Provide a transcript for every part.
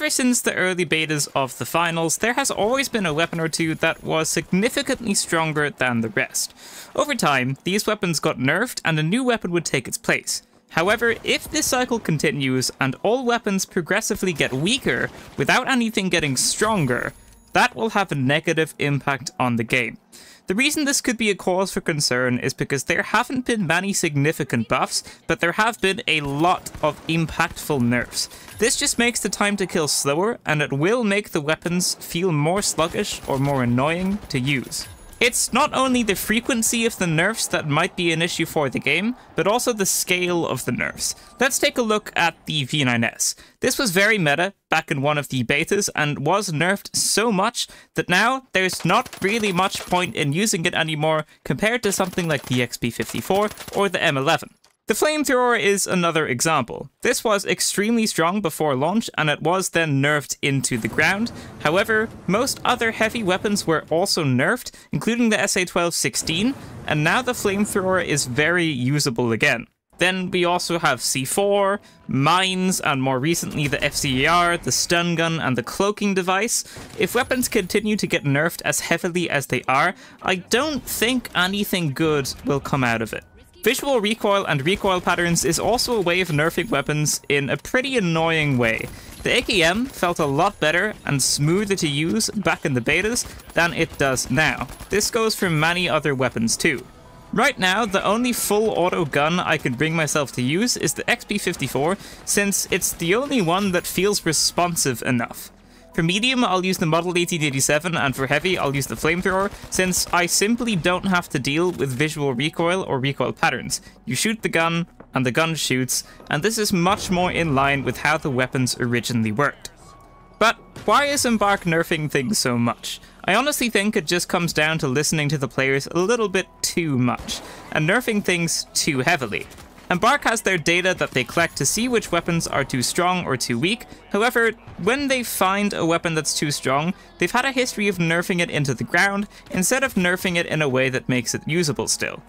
Ever since the early betas of the finals, there has always been a weapon or two that was significantly stronger than the rest. Over time, these weapons got nerfed and a new weapon would take its place. However, if this cycle continues and all weapons progressively get weaker without anything getting stronger, that will have a negative impact on the game. The reason this could be a cause for concern is because there haven't been many significant buffs, but there have been a lot of impactful nerfs. This just makes the time to kill slower, and it will make the weapons feel more sluggish or more annoying to use. It's not only the frequency of the nerfs that might be an issue for the game, but also the scale of the nerfs. Let's take a look at the V9S. This was very meta back in one of the betas and was nerfed so much that now there's not really much point in using it anymore compared to something like the XP54 or the M11. The flamethrower is another example. This was extremely strong before launch and it was then nerfed into the ground. However, most other heavy weapons were also nerfed, including the SA-12-16, and now the flamethrower is very usable again. Then we also have C4, mines, and more recently the FCAR, the stun gun, and the cloaking device. If weapons continue to get nerfed as heavily as they are, I don't think anything good will come out of it. Visual recoil and recoil patterns is also a way of nerfing weapons in a pretty annoying way. The AKM felt a lot better and smoother to use back in the betas than it does now. This goes for many other weapons too. Right now, the only full auto gun I can bring myself to use is the XP54, since it's the only one that feels responsive enough. For medium, I'll use the Model 1887, and for heavy, I'll use the flamethrower, since I simply don't have to deal with visual recoil or recoil patterns. You shoot the gun, and the gun shoots, and this is much more in line with how the weapons originally worked. But why is Embark nerfing things so much? I honestly think it just comes down to listening to the players a little bit too much, and nerfing things too heavily. Embark has their data that they collect to see which weapons are too strong or too weak. However, when they find a weapon that's too strong, they've had a history of nerfing it into the ground instead of nerfing it in a way that makes it usable still.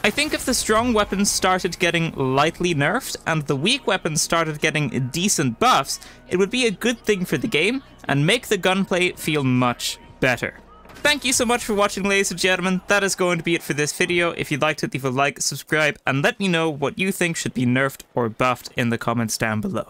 I think if the strong weapons started getting lightly nerfed and the weak weapons started getting decent buffs, it would be a good thing for the game and make the gunplay feel much better. Thank you so much for watching, ladies and gentlemen. That is going to be it for this video. If you'd like to leave a like, subscribe, and let me know what you think should be nerfed or buffed in the comments down below.